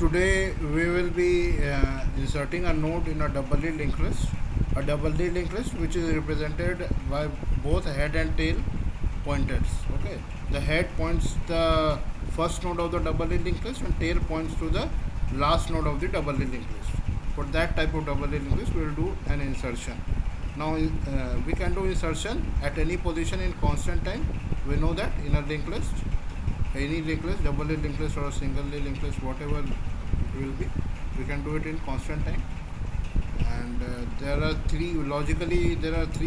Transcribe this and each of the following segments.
Today we will be inserting a node in a doubly linked list. A doubly linked list which is represented by both head and tail pointers. Okay, the head points the first node of the doubly linked list and tail points to the last node of the doubly linked list. For that type of doubly linked list, we will do an insertion. Now we can do insertion at any position in constant time. We know that in a linked list, any linked list, doubly linked list or a singly linked list, whatever it will be, we can do it in constant time. And there are three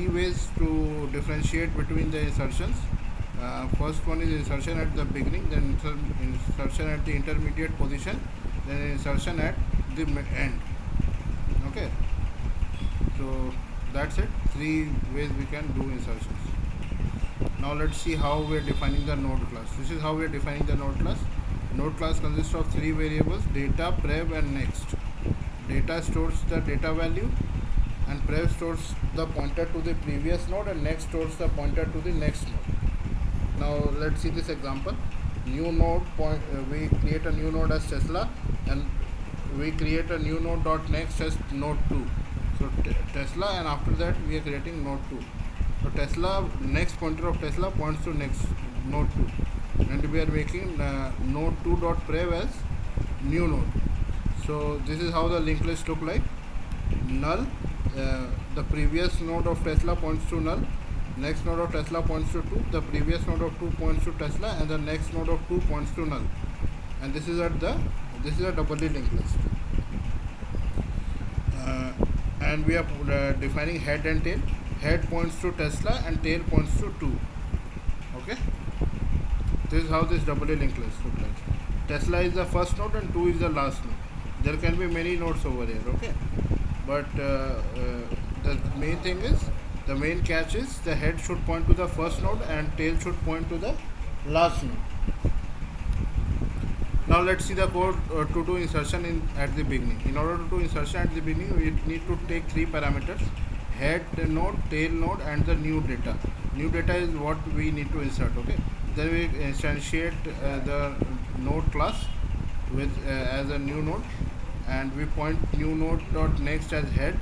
ways to differentiate between the insertions. First one is insertion at the beginning, then insertion at the intermediate position, then insertion at the end. Okay, so that's it. Three ways we can do insertions. Now let's see how we are defining the node class. This is how we are defining the node class. Node class consists of three variables: data, prev, and next. Data stores the data value, and prev stores the pointer to the previous node, and next stores the pointer to the next node. Now let's see this example. New node we create a new node as Tesla, and we create a new node dot next as node 2. So Tesla, and after that we are creating node 2. So Tesla, next pointer of Tesla points to next node 2, and we are making node 2 dot prev as new node. So this is how the linked list look like. Null, the previous node of Tesla points to null, next node of Tesla points to 2, the previous node of 2 points to Tesla, and the next node of 2 points to null. And this is a doubly linked list. And we are defining head and tail. Head points to Tesla and tail points to 2. Okay, this is how this doubly linked list looks like. Tesla is the first node and 2 is the last node. There can be many nodes over here. Okay, but the main thing is, the main catch is, the head should point to the first node and tail should point to the last node. Now let's see the code to do insertion at the beginning. In order to do insertion at the beginning, we need to take three parameters: head node, tail node, and the new data. New data is what we need to insert. Okay, then we instantiate the node class with as a new node, and we point new node dot next as head.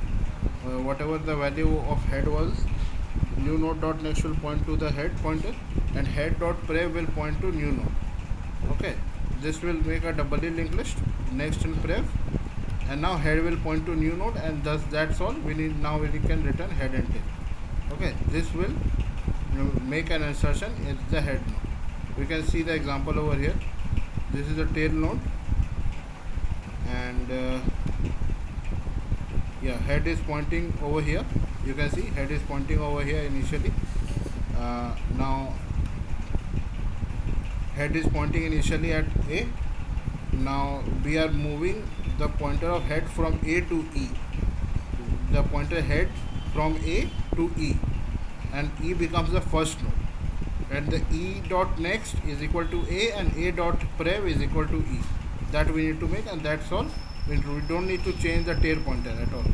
Whatever the value of head was, new node dot next will point to the head pointer, and head dot prev will point to new node. Okay, this will make a doubly linked list, next and prev, and now head will point to new node, and thus that's all we need. Now we can return head and tail. Okay, this will make an insertion in the head node. We can see the example over here. This is the tail node, and yeah, head is pointing over here. You can see head is pointing over here initially. Now head is pointing initially at A. Now we are moving the pointer of head from A to E. The pointer head from A to E, and E becomes the first node, and the E dot next is equal to A, and A dot prev is equal to E. That we need to make, and that's all. We don't need to change the tail pointer at all.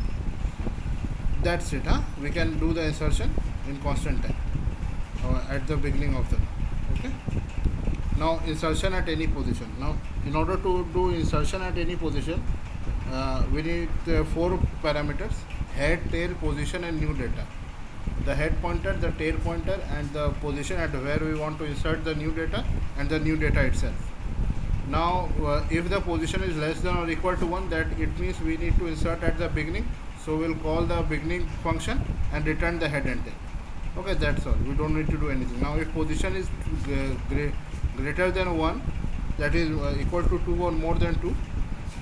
That's it. We can do the insertion in constant time at the beginning of the node. Okay. Now insertion at any position. Now in order to do insertion at any position, we need four parameters: head, tail, position, and new data. The head pointer, the tail pointer, and the position at where we want to insert the new data, and the new data itself. Now if the position is less than or equal to 1, that it means we need to insert at the beginning. So we'll call the beginning function and return the head and tail. Okay, that's all. We don't need to do anything. Now if position is greater than 1, that is equal to 2 or more than 2,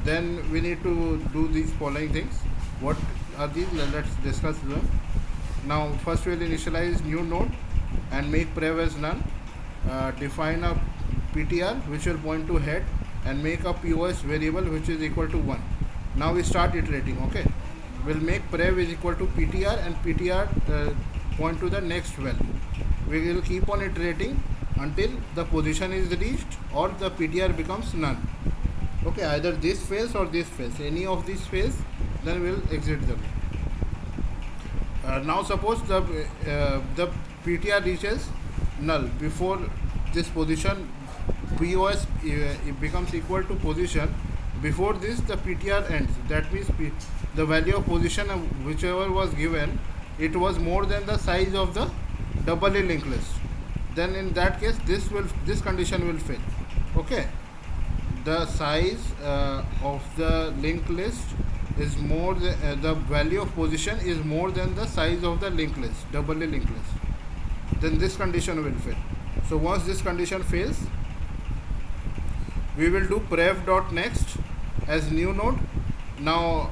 then we need to do these following things. What are these? Let's discuss them. Now first we'll initialize new node and make prev as none. Define a PTR which will point to head, and make a POS variable which is equal to 1. Now we start iterating. Okay, we'll make prev is equal to PTR, and PTR point to the next value. We will keep on iterating until the position is reached or the PTR becomes none. Okay, either this phase or this phase, any of these phase, then we'll exit them. Now suppose the PTR reaches null before this position POS it becomes equal to position, before this the PTR ends. That means the value of position of whichever was given, it was more than the size of the doubly linked list. Then in that case, this condition will fail. Okay, the size of the linked list is more the value of position is more than the size of the linked list, doubly linked list. Then this condition will fail. So once this condition fails, we will do prev.next as new node. Now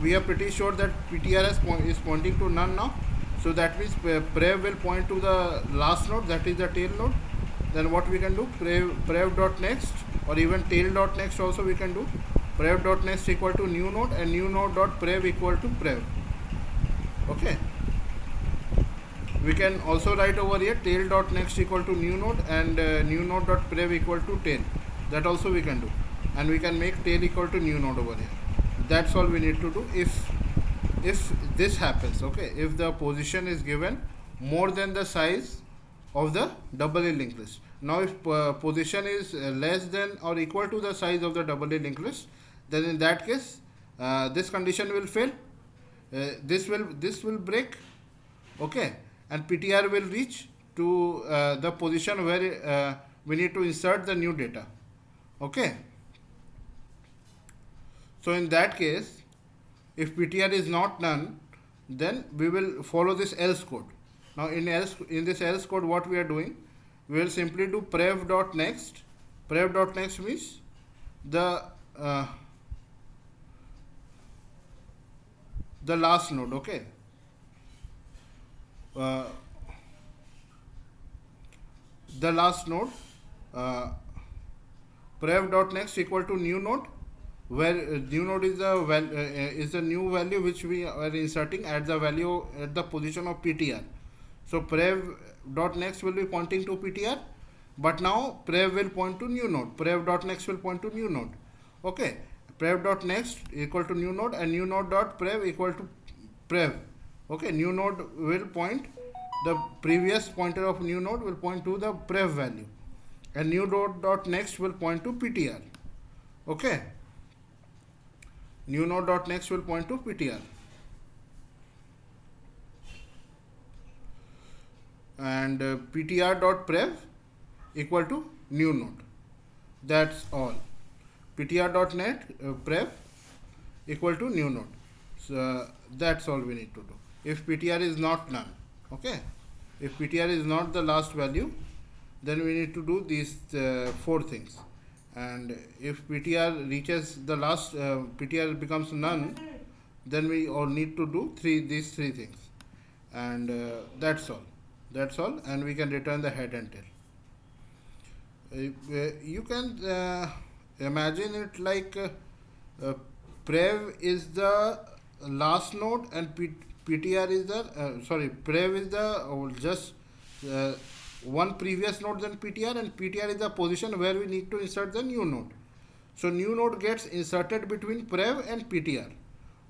we are pretty sure that PTR is pointing to none now. So that means prev will point to the last node, that is the tail node. Then what we can do, prev.next or even tail.next also we can do. Prev.next equal to new node and new node.prev equal to prev. Okay. We can also write over here tail.next equal to new node and new node.prev equal to tail. That also we can do. And we can make tail equal to new node over here. That's all we need to do if this happens. Okay, if the position is given more than the size of the doubly linked list. Now if position is less than or equal to the size of the doubly linked list, then in that case this condition will fail. This will break. Okay, and PTR will reach to the position where we need to insert the new data. Okay, so in that case, if PTR is not none, then we will follow this else code. Now in this else code, what we are doing, we will simply do prev.next. Prev.next means the last node. Okay, the last node. Prev.next equal to new node, where new node is the new value which we are inserting at the position of PTR. So prev.next will be pointing to PTR, but now prev will point to new node. Prev.next will point to new node. Okay, prev.next equal to new node and new node.prev equal to prev. Okay, new node will point, the previous pointer of new node will point to the prev value, and new node.next will point to PTR. Okay, new node.next will point to PTR. And PTR.prev equal to new node. That's all. PTR.net prev equal to new node. So that's all we need to do. If PTR is not none. Okay, if PTR is not the last value, then we need to do these 4 things. And if PTR reaches the last, PTR becomes none, then we all need to do these three things. And that's all. That's all. And we can return the head and tail. You can imagine it like prev is the last node and PTR is the, prev is the just one previous node than PTR, and PTR is the position where we need to insert the new node. So new node gets inserted between prev and PTR.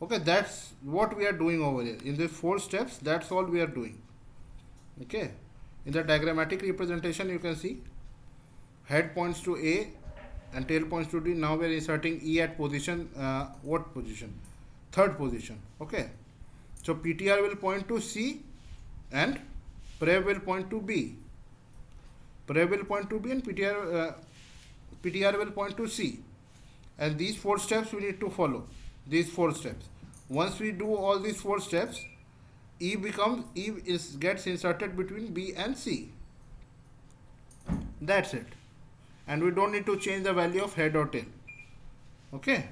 Okay, that's what we are doing over here. In the 4 steps, that's all we are doing. Okay, in the diagrammatic representation, you can see head points to A and tail points to D. Now we are inserting E at position, what position? 3rd position. Okay, so PTR will point to C and prev will point to B. Prev will point to B and PTR will point to C. And these 4 steps we need to follow. These 4 steps. Once we do all these 4 steps, E gets inserted between B and C. That's it. And we don't need to change the value of head or tail. Okay.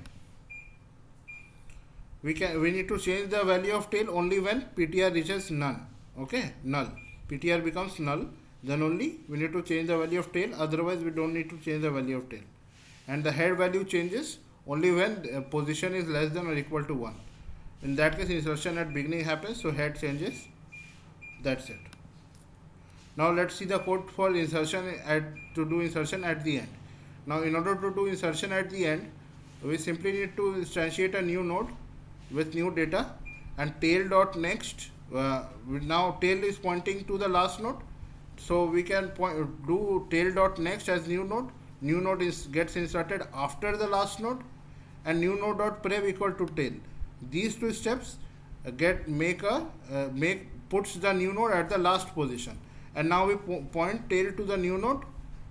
We need to change the value of tail only when PTR reaches none. Okay, null. PTR becomes null. Then only we need to change the value of tail. Otherwise, we don't need to change the value of tail. And the head value changes only when position is less than or equal to 1. In that case, insertion at beginning happens, so head changes. That's it. Now let's see the code for insertion to do insertion at the end. Now in order to do insertion at the end, we simply need to instantiate a new node with new data, and tail.next. Now tail is pointing to the last node, so we can do tail.next as new node. new node gets inserted after the last node, and new node dot prev equal to tail. These two steps puts the new node at the last position, and now we point tail to the new node,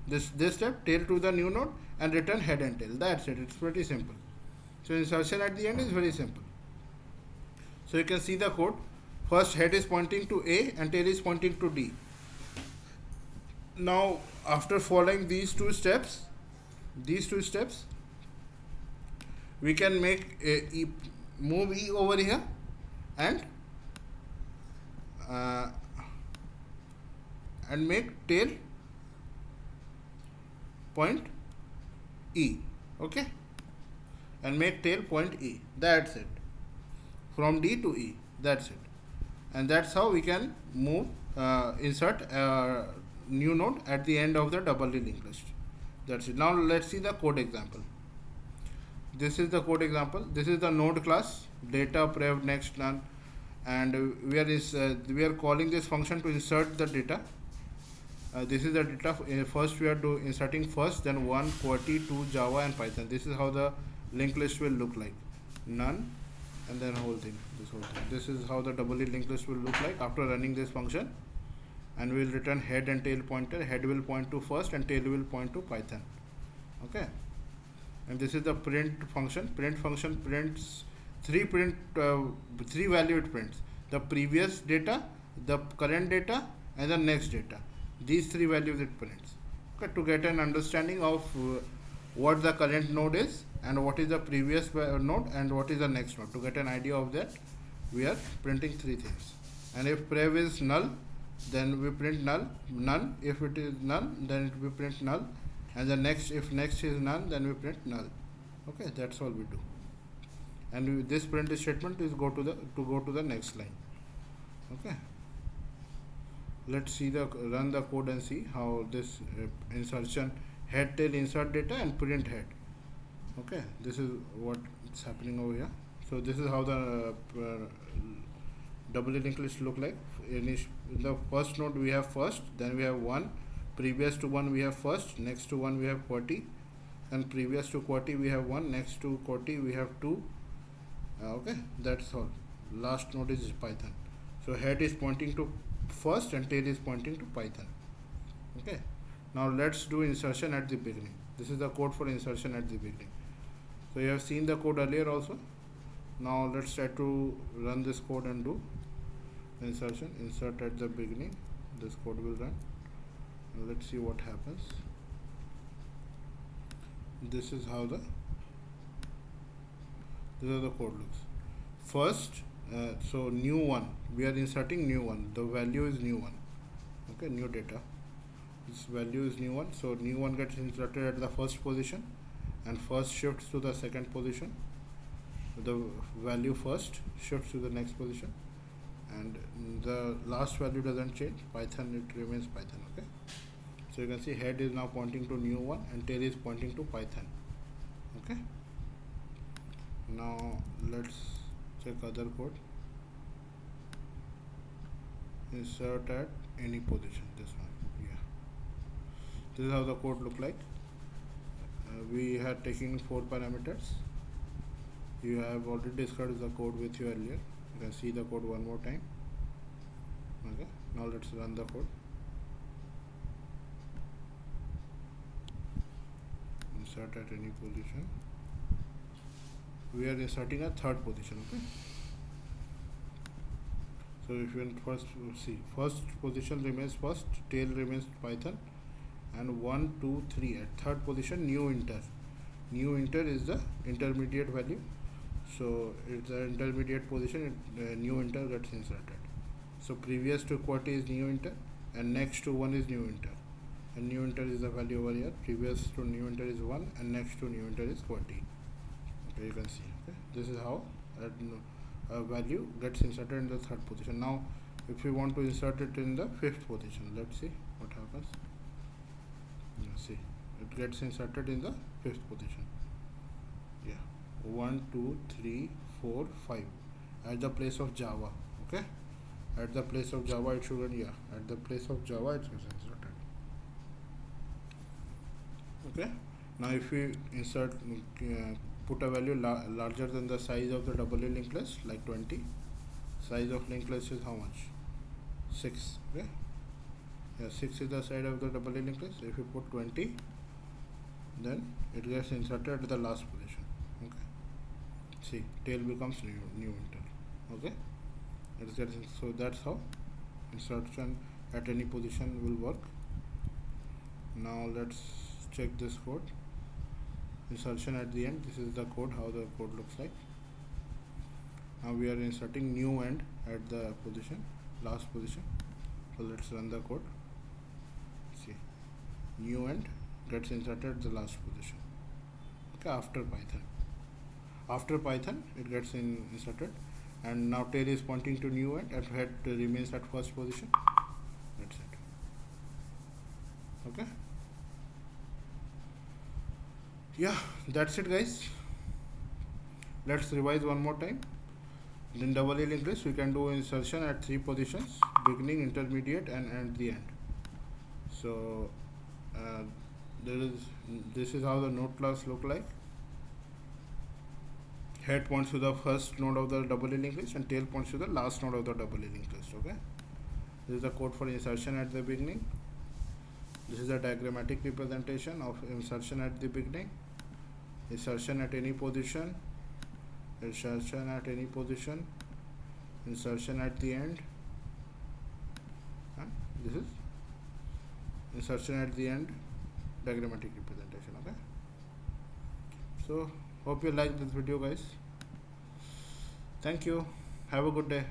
this step, tail to the new node, and return head and tail. That's it. It's pretty simple. So insertion at the end is very simple. So you can see the code. First, head is pointing to A and tail is pointing to D. Now after following these two steps, we can make move E over here, and make tail point E. Okay, and make tail point E. That's it. From D to E. That's it. And that's how we can move insert new node at the end of the doubly linked list. That's it. Now let's see the code example. This is the code example. This is the node class, data prev next none, and we are calling this function to insert the data. This is the data. First we are inserting first, then 1, QWERTY, 2, Java, and Python. This is how the linked list will look like. None, and then whole thing. This is how the doubly linked list will look like after running this function. And we will return head and tail pointer. Head will point to first and tail will point to Python. Okay. And this is the print function. Print function prints three value it prints: the previous data, the current data, and the next data. These three values it prints. Okay, to get an understanding of what the current node is and what is the previous node and what is the next node. To get an idea of that, we are printing three things. And if prev is null, then we print null. None. If it is none, then we print null. And the next, if next is none, then we print null. Okay, that's all we do. And this print statement is go to the next line. Okay. Let's see run the code and see how this insertion head tail insert data and print head. Okay, this is what's happening over here. So this is how the doubly linked list look like. In the first node we have first, then we have 1, previous to 1 we have first, next to 1 we have QWERTY, and previous to QWERTY we have 1, next to QWERTY we have 2. Okay, that's all. Last node is Python. So head is pointing to first and tail is pointing to Python. Okay, now let's do insertion at the beginning. This is the code for insertion at the beginning. So you have seen the code earlier also. Now let's try to run this code and do insertion. Insert at the beginning. This code will run. Now let's see what happens. This is how the code looks. First, so new one, we are inserting new one. The value is new one. Okay, new data. This value is new one. So new one gets inserted at the first position, and first shifts to the second position. The value first shifts to the next position, and the last value doesn't change. Python, it remains Python. Okay, so you can see head is now pointing to new one and tail is pointing to Python. Okay, now let's check other code. Insert at any position, this one. Yeah, this is how the code look like. We had taken 4 parameters. You have already discussed the code with you earlier. You can see the code one more time. Okay, now let's run the code. Insert at any position. We are inserting a third position. Okay, so if you first see, first position remains first, tail remains Python, and 1, 2, 3 at third position new inter. New inter is the intermediate value. So it's the intermediate position, new inter gets inserted. So previous to QWERTY is new inter, and next to 1 is new inter, and new inter is the value over here. Previous to new inter is 1, and next to new inter is QWERTY. Okay, you can see. Okay, this is how a value gets inserted in the third position. Now if we want to insert it in the fifth position, let's see what happens. See, it gets inserted in the fifth position. Yeah, 1, 2, 3, 4, 5 at the place of Java. Okay, at the place of Java it should, at the place of Java it is inserted. Okay. Now if we insert put a value larger than the size of the doubly linked list, like 20, size of linked list is how much? 6. Okay, yeah, 6 is the size of the doubly linked list. If you put 20, then it gets inserted at the last position. Okay, see, tail becomes new enter. Okay, it's getting, so that's how insertion at any position will work. Now let's check this code. Insertion at the end, this is the code, how the code looks like. Now we are inserting new end at the position, last position. So let's run the code. See, new end gets inserted at the last position. Okay, after Python it gets inserted, and now tail is pointing to new end and head remains at first position. That's it. Okay, yeah, that's it guys. Let's revise one more time. In doubly linked list we can do insertion at 3 positions: beginning, intermediate, and at the end. So this is how the node class look like. Head points to the first node of the doubly linked list and tail points to the last node of the doubly linked list. Okay, this is the code for insertion at the beginning. This is a diagrammatic representation of insertion at the beginning, insertion at any position, insertion at any position, insertion at the end. This is insertion at the end, diagrammatic representation. Okay, so hope you like this video guys. Thank you, have a good day.